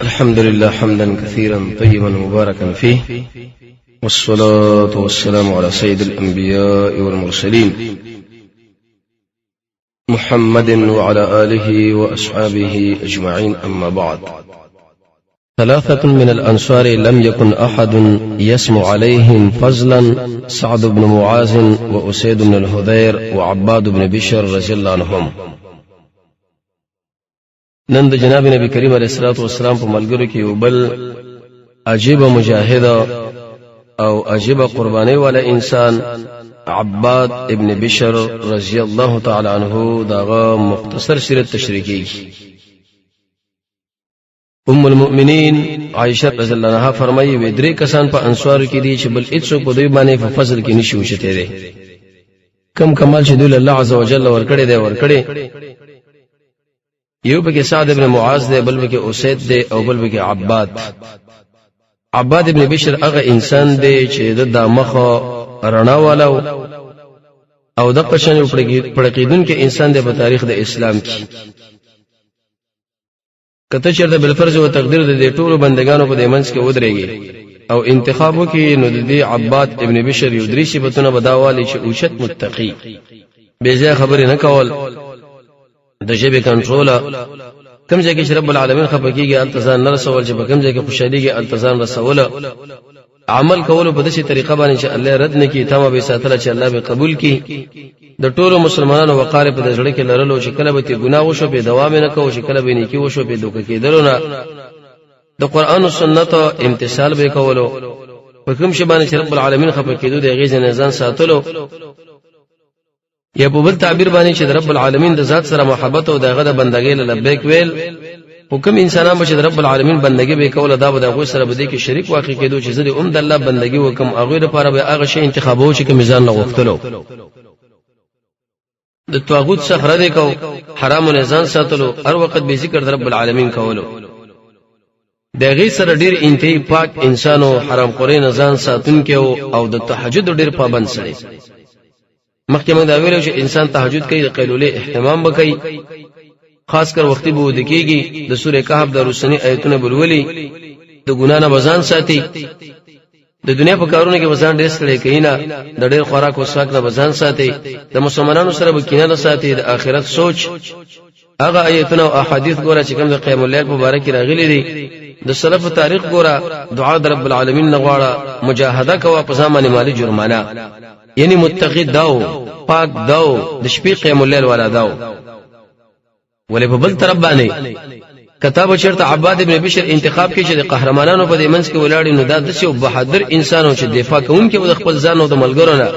الحمد لله حمدا كثيرا طيبا مباركا فيه، والصلاة والسلام على سيد الأنبياء والمرسلين محمد وعلى آله وأصحابه أجمعين. أما بعد، ثلاثة من الأنصار لم يكن أحد يسمع عليهم فضلا: سعد بن معاذ وأسيد بن الهذير وعباد بن بشر رضي الله عنهم. نن د جناب نبی کریم علیه الصلاۃ والسلام په ملګرو کې یو بل عجیب مجاهد او عجیب قربانی والا انسان عباد ابن بشر رضی الله تعالی عنہ داغه مختصر سیرت تشریحی. ام المؤمنین عائشہ رضی الله عنها فرمایي وې درې کسان په انصار کې دي چې بل هیڅوک په دوی باندې په فضل کې نشي وشته دي. کم کمال چې دوی الله عز وجل ورکړي دی ورکړي. یو بکی سعد ابن معاذ دے، بل بکی اسید دے، او بل بکی عباد. عباد ابن بشر هغه انسان دی چې د مخ رڼا والو او د قشن پړقیدون کې انسان دی په تاریخ د اسلام کې. کته چیرته بل فرض او تقدیر د ټولو بندگانو په دیمنس کې ودرېږي او انتخابو کې نو د عباد ابن بشر یو درې صفاتونه بداوالي چې اوچت متقی، بے ځای خبرې نه کول، د جبه کنټرول، کوم ځای کې رب العالمین خپکیږي التزام نه رسول، چې په کوم ځای کې خوشاليږي التزام رسول، عمل کول په داسې طریقه باندې چې الله رد نه کړي، تمه به ساتل چې الله به قبول کړي. د ټولو مسلمانانو وقار په ځړ کې لرلو چې کله به تی ګناه وشو په دوام نه کوو، چې کله به نیکی وشو په دوکه کېدلو نه، د قران او سنت امتثال به کولو، په کوم شی باندې چې رب العالمین خپکیدو د غیظ نه ځان ساتلو، یا په بل تعبیر باندې چې رب العالمین د ذات سره محبت او دغه د بندګۍ لبیک ویل. حکم انسانان به چې رب العالمین بندګۍ به کوله دا به دغه سره بده کې شریک واقع کېدو چې زه د الله بندګۍ وکم، هغه لپاره به هغه شی انتخابو چې میزان لغوښتلو، د طاغوت څخه رد کو، حرام نه ځان ساتلو، هر وخت به ذکر د رب العالمین کولو. دغه سره ډیر انتهایی پاک انسانو، حرام خوري نه ځان ساتونکو او د تهجد ډیر پابند سړي. مخکې موږ دا ویلو چې انسان تهجد کوي، د قیلولې اهتمام وکړي، خاص کر وختي به ودکېږي، د سورې کهف د رسنی آیتونه بلولي، د ګنا نه بزان ساتي، د دنیا په کارونو کې بزان ډېر ستړي کینا، د ډېر خوراک او څښاک نه بزان ساتي، د مسلمانانو سره به کینه نه ساتي، د آخرت سوچ. هغه آیتونه او احادیث ګوره چې کوم د قیام الليل مبارک راغلي دي، د سلف تاریخ ګوره، دعا د رب العالمین نه غواړه، مجاهده کوه په ځامن مالی جرمانه، یعنی متقی داو، پاک داو، د شپې قیام الليل والا داو. ولې په بل طرف باندې کتاب چرته عباد ابن بشر انتخاب کې چې د قهرمانانو په دیمنس کې ولاړ نو دا د څو بهادر انسانو چې دفاع کوونکي د خپل ځان او د ملګرو نه،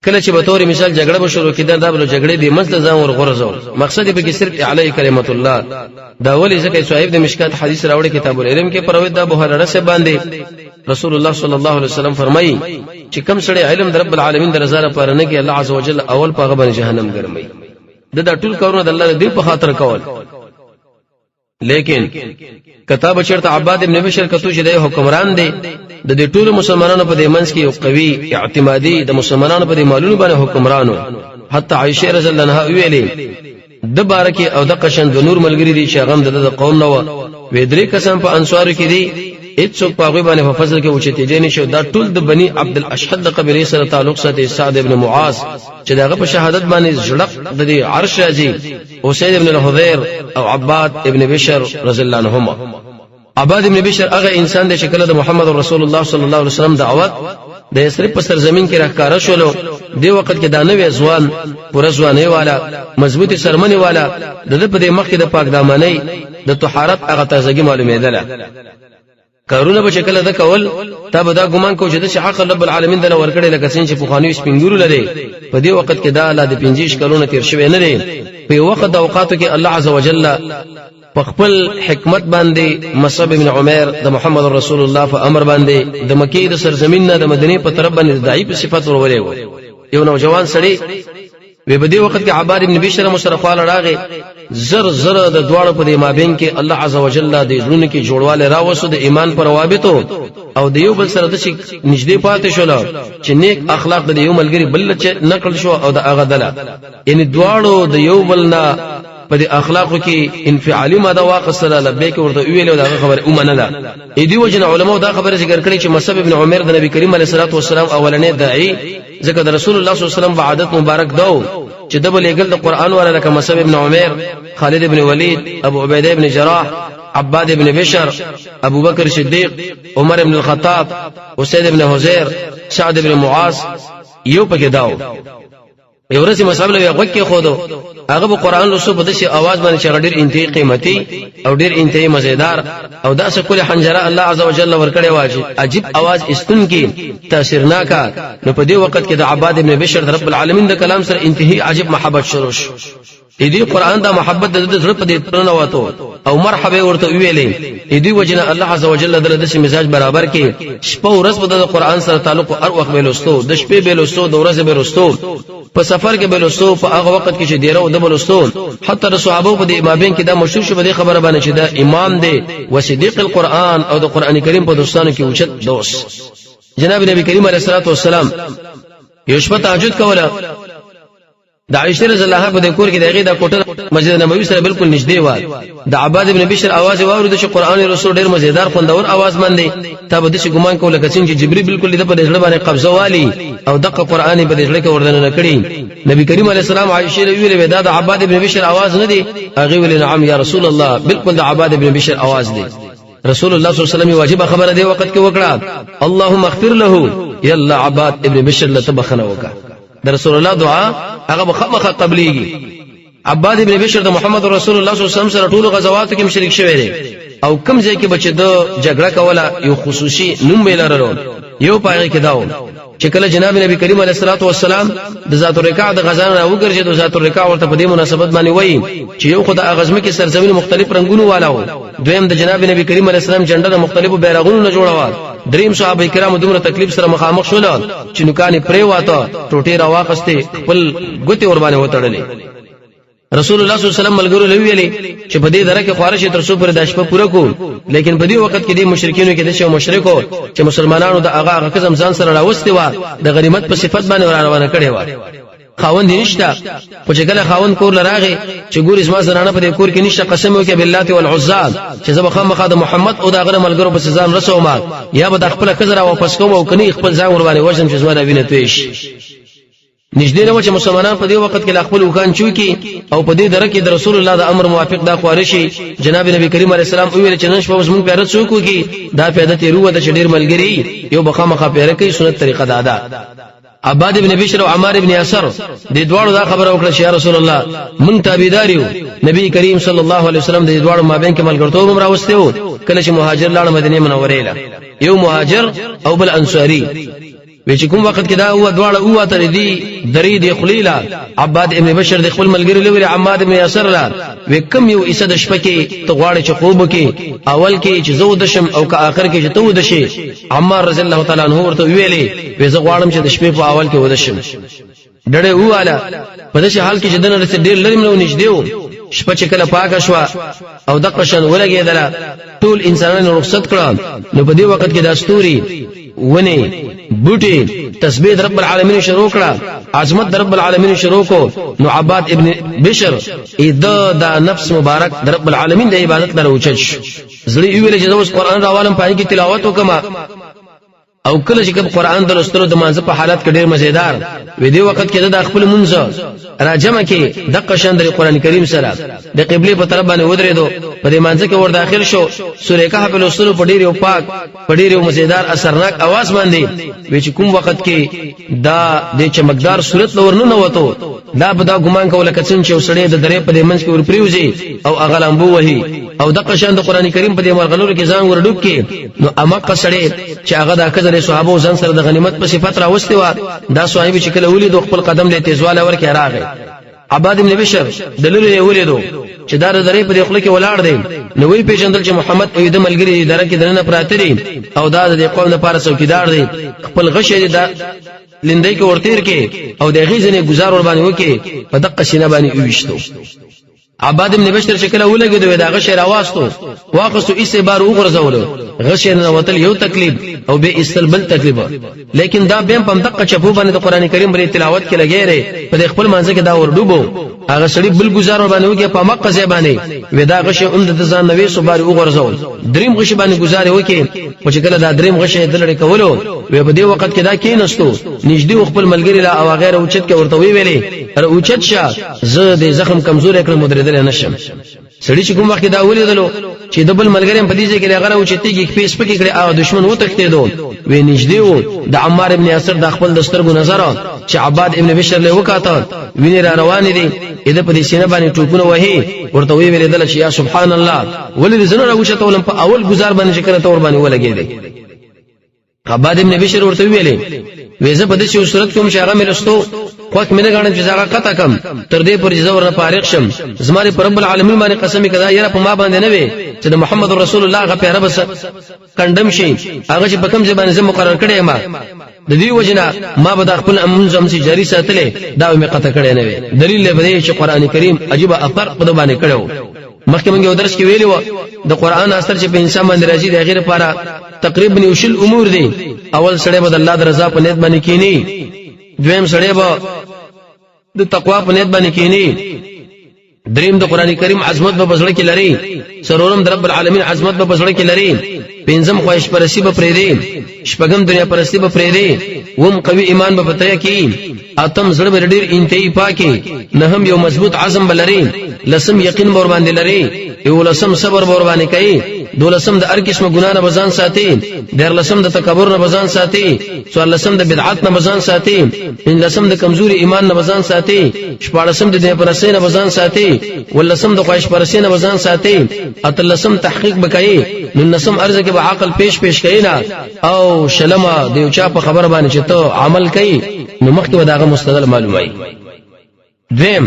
کله چې به تور مثال جګړه به شروع کیده، دا بل جګړې د منځ ځان ورغورځو، مقصد به کې صرف علی کلمت الله. دا ولې ځکه صاحب د مشکات حدیث راوړي کتاب العلم کې پروید دا بهاره سره باندې رسول الله صلی الله علیه وسلم فرمایي چې کم سړی علم د رب العالمین د رضا لپاره نه کې، الله عز وجل اول په غبن جهنم ګرمي. دا ټول کارونه د الله د دې په خاطر کول. لیکن کتاب چرته عباد ابن بشر کتو چې د حکمران دی، د دې ټول مسلمانانو په دیمنس کې یو قوي اعتمادي د مسلمانانو په مالونو باندې حکمرانو. حتی عائشه رضی الله عنها ویلي د بارکه او د قشن د نور ملګری دي چې هغه د قوم نو وې درې کسان په انصار کې دي، هیڅوک په هغه باندې په فضل کې اوچته دي نشو. دا ټول د بني عبد الاشهد د قبیله سره تعلق ساتي. سعد ابن معاذ چې دغه په شهادت باندې ژړق د عرش راځي، اسید ابن الهذير او عباد ابن بشر رضی الله عنهما. عباد ابن بشر هغه انسان دی چې کله د محمد رسول الله صلی الله علیه وسلم دعوت د یثرب په سرزمین کې راکاره شولو، دی وخت کې دا نوې ځوان پوره ځواني والا، مضبوطی سرمنی والا، د په دې مخ کې د پاک دامنۍ د طهارت هغه تازګي معلومېدله. کارونه به شکل د کول، تا به دا ګمان کو چې د عقل رب العالمین د ورکړې لکه څنګه چې په خواني سپینګورو لري، په دې وخت کې دا لا د 15 کلونه تیر شوی نه دی. په وخت د اوقاتو کې الله عز وجل په خپل حکمت باندې مصعب بن عمر د محمد رسول الله په امر باندې د مکی د سرزمین نه د مدینه په طرف باندې دایي په صفات ورولې و. یو نوجوان سړی وی په دې وخت کې عباد ابن بشر مشرفاله راغی، زر زر د دواړو په مابین کې الله عزوجل د زړونو کې جوړواله راوسو د ایمان پر روابطو او د یو بل سره د شي نږدې پاتې شول چې نیک اخلاق د یو ملګری بل چې نقل شو او د هغه دله یعنی دواړو د یو بل نه په دې اخلاقو کې انفعالي ماده واقصله لبیک ورته ویلو دا خبره اومنه اې دی وجنه علماء دا خبره ذکر کړي چې مصعب ابن عمر د نبی کریم علیه الصلاه والسلام اولنې داعی ځکه د رسول الله صلی الله علیه وسلم بعادت مبارک دو چې د بلېګل د قران ولا لکه مصعب ابن عمر خالد ابن ولید ابو عبیده ابن جراح عباد ابن بشر ابو بکر صدیق عمر ابن الخطاب اسید ابن حذیر سعد ابن معاذ یو پکې داو یو ورځ مصعب له وګ کې خودو هغه په قران لوسو په داسې आवाज باندې چې ډېر انتهایی قیمتي او ډېر انتهایی مزیدار او داسې کله حنجره الله عزوجل ورکړې واجب عجیب आवाज استون کې تاثیرناکا نو په دې وخت کې د عباد ابن بشر رب العالمین د کلام سره انتهایی عجیب محبت شروع شو دې قران دا محبت د زړه په دې پرنه وته او مرحبا ورته ویلې دې وجنه الله عزوجل د دې مزاج برابر کې شپه ورځ په د قران سره تعلق او وخت بلوستو د شپې بلوستو د ورځې بلوستو په سفر کې بلوستو په هغه وخت کې چې ډیره او د بلوستو حتی د صحابه په دې مابین کې دا مشهور شو په خبره باندې چې دا امام دی وصدیق القرآن او د قران کریم په دوستانو کې اوچت دوست جناب نبی کریم علیه الصلاه والسلام یو شپه تهجد کوله د عائشہ رضی الله عنها په کور کې دغه د کوټه مسجد نبوي سره بالکل نږدې و د عباد ابن بشر आवाज واورید چې قران رسول ډیر مزیدار خوندور आवाज باندې تابه د شي ګمان کوله کچین چې جبرئیل بالکل د په ځړ باندې قبضه والی او دغه قران په ځړ کې وردن نه کړی نبی کریم علیه السلام عائشہ ویلې دا د عباد ابن بشر आवाज نه دی هغه ویل نعم یا رسول الله بالکل د عباد ابن بشر आवाज دی رسول الله صلی الله علیه وسلم واجب خبره دی وخت کې وکړه اللهم اغفر له یلا عباد ابن بشر لتبخنه وکړه د رسول الله دعا هغه مخمخه قبليږي عباد ابن بشر د محمد رسول الله صلی الله علیه وسلم سره ټول غزواتو کې مشرک شوی دی او کم ځای کې بچ د جګړه کوله یو خصوصي نوم ویلارو یو پای کې داو چې کله جناب نبی کریم علیه الصلاه والسلام د ذات الرکاع د غزان را وګرځي د ذات الرکاع ورته په دې مناسبت باندې وایي چې یو خدای اغزمه کې سرزمین مختلف رنگونو والاو دویم د جناب نبی کریم علیه السلام جنډه مختلفو بیرغونو نه جوړوال دریم صحابه کرام دومره تکلیف سره مخامخ شول چې نوکانې پرې واته ټوټې را واقسته خپل ګوتې ور باندې وتړلې رسول الله صلی الله علیه وسلم ملګرو له ویلي چې په دې درکه خارشه تر څو پر د شپه پوره کو لیکن په دې وخت کې د مشرکینو کې د شو مشرکو چې مسلمانانو د هغه قسم ځان سره راوستي و د غنیمت په صفت باندې روانه کړي و خاوند نشته خو چې کله خاوند کور لراغي چې ګور اسما زنانه په دې کور کې نشته قسم وکي بالله والعزى چې زه بخمخه د محمد او د غره ملګرو په ځان رسوم یا به د خپل کزر واپس کوم او کني خپل ځان ور باندې وژن چې زما د وینې تویش نږدې نه چې مسلمانان په دې وخت کې خپل وکان چوکي او په دې درکه د رسول الله د امر موافق دا خوارشي جناب نبی کریم علیه السلام ویل چې نن شپه زموږ پیره څوک کی دا پیاده تیرو د شډیر ملګری یو بخمخه پیره کوي سنت طریقه دا عباد ابن بشر او عمار ابن یاسر د دوړو دا خبره وکړه چې یا رسول الله مونږ تابعداریو نبی کریم صلی الله علیه وسلم د دوړو مابین کې ملګرتوب هم راوستیو کله چې مهاجر لاړ مدینه منوره له یو مهاجر او بل انصاری وی چې کوم وخت کې دا هو دواړه هو ته دي درې دی خلیلا عباد ابن بشر د خپل ملګری لوري عماد ابن یاسر لا وی کم یو اسد شپکه ته غواړي چې خوب کې اول کې چې زو دشم او که اخر کې چې تو دشي عمار رضی الله تعالی عنہ ورته ویلي وی زه غواړم چې د شپې په اول کې ودشم ډډه واله په دې حال کې چې دنه رسې ډېر لري نو نشدیو شپه چې کله پاکه شو او د قشن ولګېدل ټول انسانانو رخصت کړه نو په دې وخت کې د استوري ونی بوټي تسبیح رب العالمین شروع کړه عظمت رب العالمین شروع کو نو عباد ابن بشر اذا دا نفس مبارک رب العالمین د عبادت لپاره اوچت زړی ویل چې اوس قران راوالم پای کې تلاوت وکما او کله چې قرآن درستلو د مانځ په حالت کې ډېر مزیدار وې دی وخت کې د خپل منځ راجمه کې د قشن د قرآن کریم سره د قبله په طرف باندې ودرېدو په دې مانځ کې ور داخل شو سورې کهف له سلو په ډېر یو پاک په ډېر یو مزیدار اثرناک आवाज باندې وې چې کوم وخت کې دا د چمکدار صورت لور نه وته دا به دا ګمان کوله کڅن چې وسړې د درې په دې منځ کې ور پریوزي او اغلمبو وهي او د قشن د قرآن کریم په دې مرغلور کې ځان ور ډوب کې نو امق سړې چې هغه د صحابه ځان سره د غنیمت په صفت راوستي و دا صحابي چې کله ولید خپل قدم له تیزواله ورکه راغی عباد ابن بشر دلیل یې ولیدو چې دا درې په خپل کې ولاړ دی نو وی پیژندل چې محمد او د ملګری درې کې دنه پراته دي او دا د قوم لپاره څوکیدار دی خپل غشې دا لندې کې ورتیر کې او د غیزنې گزار ور باندې وکي په دقه سینه باندې وښتو عباد ابن بشر شکل ولګي دوی دا غشر واستو واقصو ایسه بار وګرځولو غشر نه وتل یو تکلیف او به استلبل تکلیف لیکن دا بهم په دقه چپو باندې د قران کریم بری تلاوت کې لګیره په خپل منځ کې دا وردوبو هغه سړي بل گزار باندې وکي په مکه ځای باندې ودا غشه د ځان نوې سو بار وګرځول دریم غشه باندې گزار وکي چې کله دا دریم غشه دلړې کولو و په دې وخت کې دا کینستو نږدې خپل ملګری لا او غیره اوچت کې ورته ویلې ار اوچت شه زه د زخم کمزور کړم مدردل نشم سړي چې کوم وخت دا ولیدلو چې د بل ملګری په دې ځای کې هغه اوچتېږي په سپک کې او دشمن و تختیدو و نږدې و د عمار ابن یاسر د خپل دسترګو نظر چې عباد ابن بشر له وکاته ویني را روان دي اې په دې سینه باندې ټوپونه وهي ورته ویل چې یا سبحان الله ولې زنه راوچته ولم په اول گزار باندې چې کړه تور باندې ولګېدې عباد ابن بشر ورته ویلې وېزه په دې صورت کوم چې هغه ملستو خوښ مینه غاڼه چې هغه قطع کم تر دې پر جزا ورنه فارغ شم زماره پر رب العالمین باندې قسم کړه یاره په ما باندې نه وي چې د محمد رسول الله هغه پیغمبر بس کندم شي هغه چې په کوم ځای باندې زه مقرر کړی ما د دې وجنه ما به د خپل امنځم سي جاری ساتلې دا مې قطع کړی نه وي دلیل لري چې قران کریم عجيبه اثر په باندې کړو مخکې موږ یو درس کې ویلو د قران اثر چې په انسان باندې راځي د غیر لپاره تقریبا یوشل امور دي اول سړی به د الله د رضا په نیت باندې کینی دویم سړی به د تقوا په نیت باندې کینی دریم د قران کریم عظمت په بزړه کې لري سرورم د رب العالمین عظمت په بزړه کې لري پنځم خواهش پرستی به پرې دی شپږم دنیا پرستی به پرې دی وم قوي ایمان به پته کی اتم زړه به ډیر انتهایی پاکي نهم یو مضبوط عزم بلري لسم یقین بور باندې لري یو لسم صبر بور باندې کوي دولسم د هر قسمه ګنا نه بزان ساتي دیر لسم د تکبر نه بزان ساتي څوار لسم د بدعت نه بزان ساتي ان لسم د کمزوري ایمان نه بزان ساتي شپږلسم د دنیا پرستی نه بزان ساتي ولسم د خواهش پرستی نه بزان ساتي اتلسم تحقیق بکایي نلسم ارزه کې به عقل پیش کینا او شلمه د یو چا په خبر باندې چې ته عمل کوي نو مخکې وداغه مستدل معلومای دیم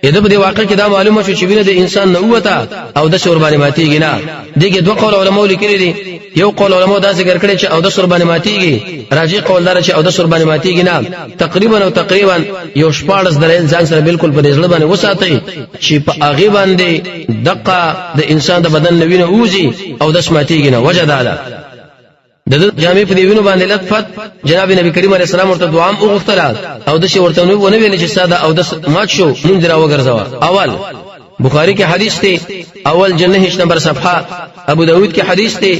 اېدا په دې واقع کې دا معلومه شو چې وینه د انسان نه وته او د شور باندې ماتيږي نه دغه دوه قول علماء لیکلي دي یو قول علماء دا ذکر کړی چې او د شور باندې ماتيږي راجی قول دار چې او د شور باندې ماتيږي نه تقریبا یو شپارس دلیل ځان سره بالکل په ځړ باندې وساتي چې په هغه باندې دقه د انسان د بدن نوینه اوزي او د شماتيږي نه وجه ده د جامع په دیونو باندې لطفت جناب نبی کریم علیه السلام ورته دعا وغوښتله او د شی ورته ونه ویل چې ساده او د مات شو مونږ را وګرځوا اول بخاری کې حدیث ته اول جنه نمبر صفحه ابو داود کې حدیث ته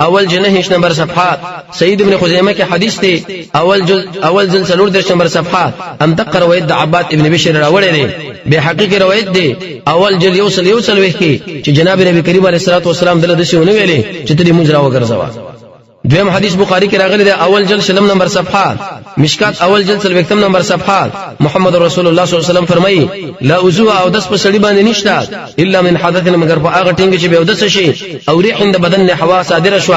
اول جنه نمبر صفحه سید ابن خزیمه کې حدیث ته اول جل سلور درش نمبر صفحه ام تقرا روایت د عباد ابن بشر راوړی دی به حقیقي روایت دی اول جل یوصل وکي چې جناب نبی کریم علیه الصلاه والسلام دله د شی ونه ویلې چې ته مونږ را وګرځوا دویم حدیث بخاری کې راغلی دی اول جلد شلم نمبر صفحه مشکات اول جلد سلوختم نمبر صفحه محمد رسول الله صلی الله علیه وسلم فرمایي لا وضو او دس په سړی باندې نشتا الا من حدث مگر په هغه ټینګ چې به ودس شي او ریح د بدن حوا صادره شو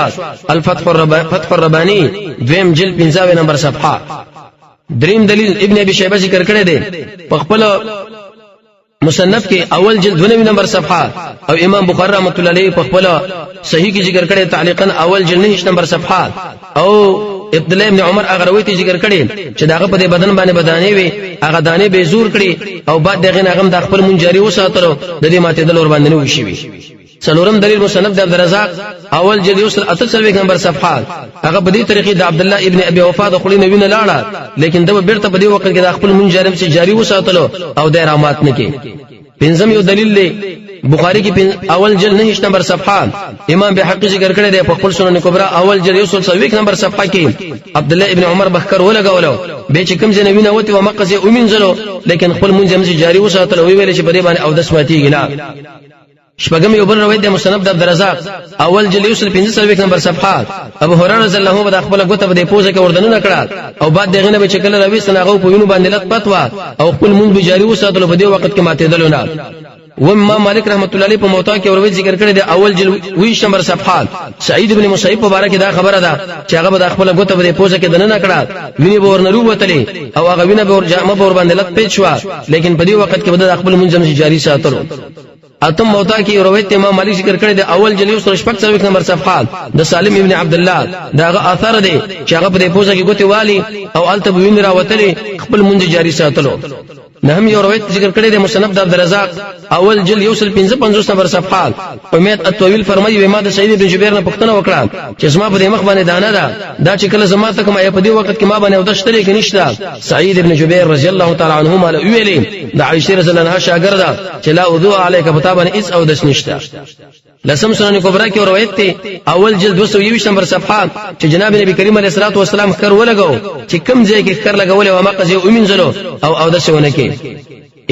فتح الربانی دویم جلد 15 نمبر صفحه دریم دلیل ابن ابي شيبه ذکر کړی دی په خپل مصنف کې اول جلد 2 نمبر صفحه او امام بخاری رحمۃ اللہ علیہ په خپل صحیح کې ذکر کړی تعلیقا اول جلد 9 نمبر صفحه او عبد الله ابن عمر هغه روایت ذکر کړي چې داغه په بدن باندې بدانې وي هغه دانې به زور کړي او بعد دغه هغه د خپل منجری وساتلو د دې ماته دل ور باندې نه وشي څلورم دلیل مصنف د عبدالرزاق اول جلد یوصل 38 نمبر صفحه هغه په دې طریقې د عبد الله ابن ابي وفا د خلینو وینه لاړه لیکن دا بیرته په دې وخت کې د خپل منجرم چې جاری وساتلو او د رحمات نه کې پنځم یو دلیل دی بخاری کې اول جلد 9 نمبر صفحه امام بهقي ذکر کړی دی په خپل سنن کبرا اول جلد یوصل 20 نمبر صفحه کې عبد الله ابن عمر بخکر ولګولو به چې کوم ځنه وینه وته او مقصه اومنځلو لیکن خپل منجم چې جاری وساتلو ویل چې په دې باندې او د سماتیږي نه شپږم یو بل روایت د مصنف د عبدالرزاق اول جلد یوصل 45 نمبر صفحه ابو هريره رضی الله عنه د خپل غوته په پوزه کې وردنونه کړه او بعد دغه نه چې کله راوي سناغو په وینو باندې لټ پتوا او خپل مون به جاری وساتلو په دې وخت کې ماته دلونه وما مالک رحمت الله علیه په موطا کې روایت ذکر کړی دی اول جلد 20 نمبر صفحه سعید ابن مصیب مبارک دا خبره ده چې هغه د خپل غوته په پوزه کې دنه کړه ویني به ورنرو وتلی او هغه وینه به ورجامه به ور باندې لټ پېښ شو لیکن په دې وخت کې به خپل منځم جاری ساتلو اتم موطا کی روایت امام مالک ذکر کړی دی اول جلد 146 نمبر صفحه د سالم ابن عبد الله داغه اثر دی چې هغه په پوزه کې ګوتې والی او الته وین راوتلی خپل منځ جاری ساتلو نه هم یو روایت ذکر کړی دی مصنف د عبدالرزاق اول جلد 155 نمبر صفحه امید الطویل فرمایي ما د سعید بن جبیر نه پوښتنه وکړه چې زما په مخ باندې دانه ده دا چې کله زما ته کوم په دې وخت کې ما باندې او دشتري کې نشته سعید بن جبیر رضی الله تعالی عنهما ویلي د عائشہ رضی الله عنها شاګرده چې لا وضوء علیک پتا باندې اس او دس نشته لسم سنن کبرا کې روایت ته اول جلد 220 نمبر صفحه چې جناب نبی کریم علیه الصلاه والسلام کر ولګو چې کم ځای کې کر لګول او مقزه ومنځلو او دسونه کې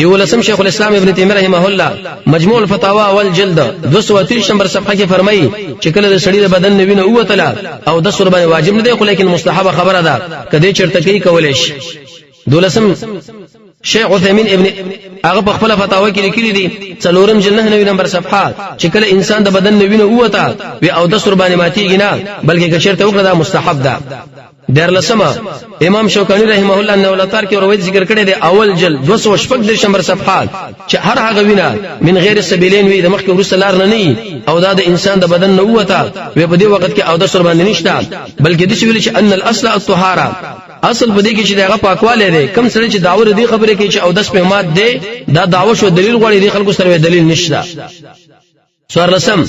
ایولسم شیخ الاسلام ابن تیمیه رحمه الله مجموع الفتاوا اول جلد 230 نمبر صفحه کې فرمایي چې کله د سړي د بدن نوینه اوتله او د سر باندې واجب نه دی خو لیکن مستحب خبره ده کدی چرته کوي کولای شي دولسم شیخ عثیمین ابن هغه په خپل فتاوا کې لیکلي دي څلورم جلد 9 نمبر صفحه چې کله انسان د بدن نوینه اوته وی او د سر باندې ماتيږي نه بلکې کچرته وکړه دا مستحب ده درلسمه امام شوکانی رحمه الله نه ولاتار کې روایت ذکر کړی دی اول جلد 214 نمبر صفحه چې هر هغه وینا من غیر السبیلین وی د مخ کې ورسره لار نه او دا د انسان د بدن نه وته وی په دې وخت کې او د سر باندې نشته بلکې د ویل چې ان الاصل الطهاره اصل په دې کې چې دغه پاکواله دی کم سره چې داور دی خبره کې چې او د سپه مات دی دا داوا شو دلیل غوړي دی خلکو سره دلیل نشته سوار لسم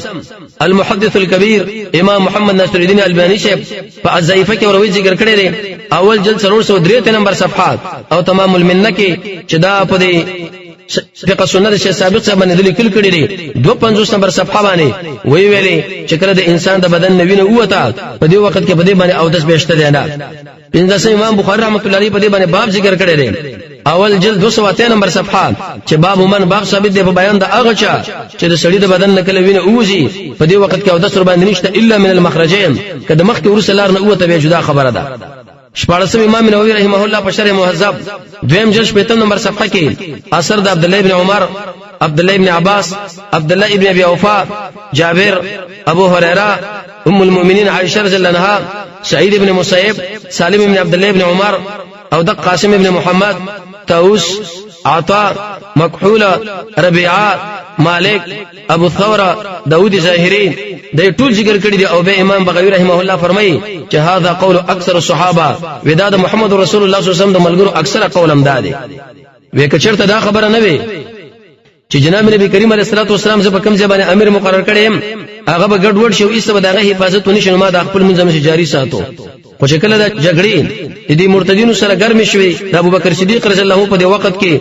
المحدث الكبير امام محمد ناصر الدين الباني شیخ په ضعیفه کې روایت ذکر کړی دی اول جلد 303 نمبر صفحات او تمام المنه کې چې دا په دې فقه سنت شیخ سابق صاحب باندې لیکل کړی دی 250 نمبر صفحه باندې وی ویلي چې کله د انسان د بدن نوینه اوته په دې وخت کې په دې باندې او داس بهشته دی نه پنځه امام بخاری رحمۃ اللہ علیہ په دې باندې باب ذکر کړی دی اول جلد 203 نمبر صفحه چې باب من باب ثابت دی په بیان د هغه چا چې د سړي د بدن نکله وینه اوزي په دې وخت کې او د سر باندې نشته الا من المخرجين کله مخ کې ورسلار نه اوته به جدا خبره ده شپارسم امام نووي رحمه الله په شرح مهذب دویم جلد 15 نمبر صفحه کې اثر د عبد الله ابن عمر عبد الله ابن عباس عبد الله ابن ابي اوفا جابر ابو هريره ام المؤمنين عائشه رضي الله عنها سعيد ابن مسيب سالم ابن عبد الله ابن عمر او د قاسم ابن محمد طاووس عطاء مكحوله ربيعه مالک ابو ثوره داود ظاهری د ټول ذکر کړی دی او به امام بغوی رحمه الله فرمایي چې هاذا قول اکثر الصحابه وداد محمد رسول الله صلی الله علیه وسلم د ملګرو اکثره قولم دادي وکچرته دا خبره نه وي چې جناب نبی کریم علیه الصلاه والسلام زه په کوم ځای باندې امیر مقرر کړم هغه به ګډوډ شو ایسته به دغه حفاظت ونشي ما د خپل منځم جاری ساتو خو چې کله د جګړې دې مرتدینو سره ګرم شوي د ابوبکر صدیق رضی الله په دې وخت کې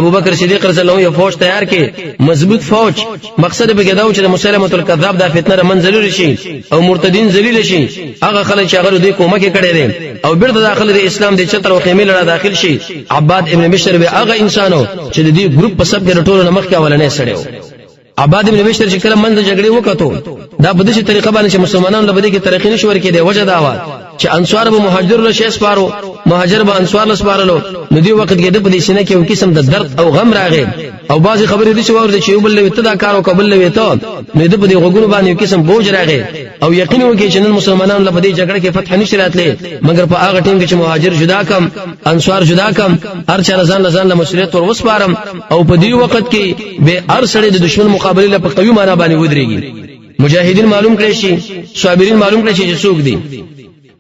ابوبکر صدیق رضی الله یو فوج تیار کې مضبوط فوج مقصد به کېداو چې مسلمه الکذاب د فتنه منځلور شي او مرتدین ذلیل شي هغه خلک چې هغه دوی کومه کې کړي دي او بیرته داخله د اسلام د چتر او خیمه لړه داخل شي عباد ابن بشر به هغه انسانو چې د دې ګروپ په سب کې ټولو نمخ کې اولنې سړیو عباد ابن بشر چې کله منځ جګړې وکړو دا په دې طریقه باندې چې مسلمانانو لبدې کې ترقی نشو ورکې دی وجه دا و چې انصار به مهاجر له شي سپارو مهاجر به انصار له سپارلو نو دی وخت کې د په دې سینه کې یو قسم د درد او غم راغی او بعضی خبرې دي چې ورته چې یو بل له ابتدا کار او قبل له وته نو د په دې غوګونو باندې یو قسم بوج راغی او یقین وکړي چې نن مسلمانانو لبدې جګړه کې فتح نشي راتلې مګر په هغه ټیم کې چې مهاجر جدا کم انصار جدا کم هر چا ځان له مسؤلیت ور وسپارم او په دې وخت کې به هر سړی د دشمن مقابله له په قوي معنا باندې ودرېږي مجاهدین معلوم کړي شي صابرین معلوم کړي چې څوک دي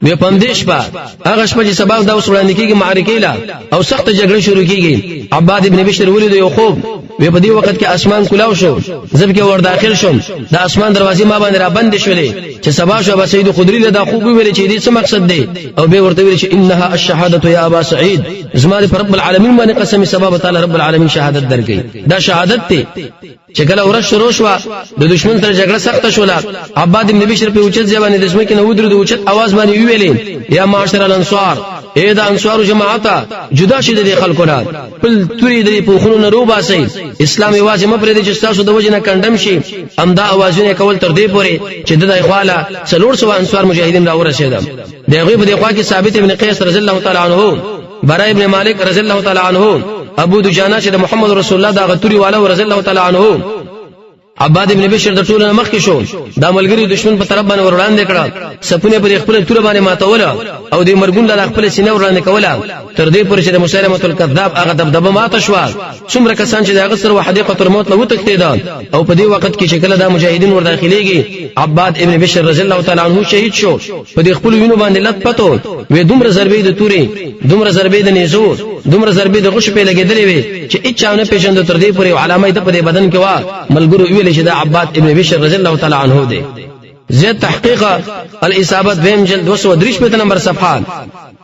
وی پندیش په هغه شپه چې سبا د وسوړاندې کېږي معرکې لا او سخت جګړه شروع کېږي عباد ابن بشر ولید یو خوب وی په دې وخت کې اسمان کلاو شو زب کې ور داخل شوم د اسمان دروازې ما باندې را بند شولې چې سبا شو ابا سعید خدری له دا خوب ویل چې دې څه مقصد دی او به ورته ویل چې انها الشهاده یا ابا سعید زما د رب العالمین باندې قسم سبا تعالی رب العالمین شهادت درکې دا شهادت ته چې کله ورځ شروع شو د دشمن سره جګړه سخته شوله عباد ابن بشر په اوچت ځبانې د اسمه کې نو درو د اوچت आवाज باندې ویلې یا معاشر الانصار اے دا انصار جماعت جدا شید دي خلکونه بل توري دي په خونو نه روبا سي اسلام واځي مپر دي چې تاسو د وجنه کندم شي امدا اوازونه کول تر دې پوري چې د اخواله څلور سو انصار مجاهدین را ورسېدل دغه په دغه کې ثابت ابن قیس رضی الله تعالی عنہ براء ابن مالک رضی الله تعالی عنہ ابو دجانه چې محمد رسول الله دا غتوري والا رضی الله تعالی عنہ عباد ابن بشر د ټولو مخ کې شو دا ملګری دشمن په طرف باندې وړاندې کړه سپونه پر خپل تور باندې ماتوله او د مرګون له خپل سینې وړاندې کوله تر دې پورې چې مسلمه الکذاب هغه دبدبه ماته شو څومره کسان چې دغه سره حدیقه الموت له وتښتیدل او په دې وخت کې چې کله دا مجاهدین ور داخليږي عباد ابن بشر رضی الله تعالی عنہ شهید شو په دې خپل وینو باندې لټ پتو وې دومره ضربې د توري دومره ضربې د نيزو دومره ضربې د غش په لګېدلې وي چې اچا نه پیژند تر دې پورې علامه د په بدن کې وا ملګرو ویل چې دا عباد ابن بشر رضی الله تعالی عنہ دی زید تحقیق الاصابه دویم جلد 233 نمبر صفحه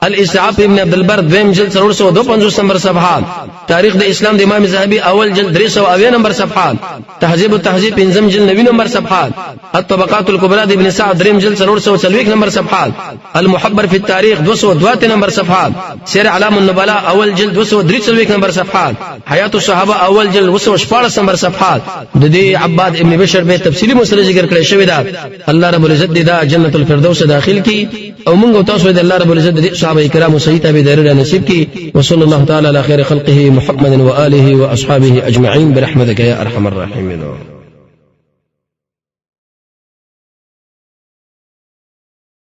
الاسعاف ابن عبد البر دویم جلد 352 نمبر صفحه تاریخ د اسلام د امام زاهبی اول جلد 300 نمبر صفحه تهذیب التهذیب پنځم جلد 9 نمبر صفحه الطبقات الكبرى د ابن سعد دریم جلد 340 نمبر صفحه المحبر في التاريخ 202 نمبر صفحه سیر اعلام النبلاء اول جلد 243 نمبر صفحه حیات الصحابه اول جلد 214 نمبر صفحه د دې عباد ابن بشر به تفصیلی مسله ذکر کړی شوی دا الله رب العزت دا جنت الفردوس داخل کی او موږ تاسو د الله رب العزت د صحابه کرام صحیح تابعداري نصیب کی وصلی الله تعالی علی خیر خلقه محمد و آله و اصحابه اجمعین برحمتک یا ارحم الراحمین.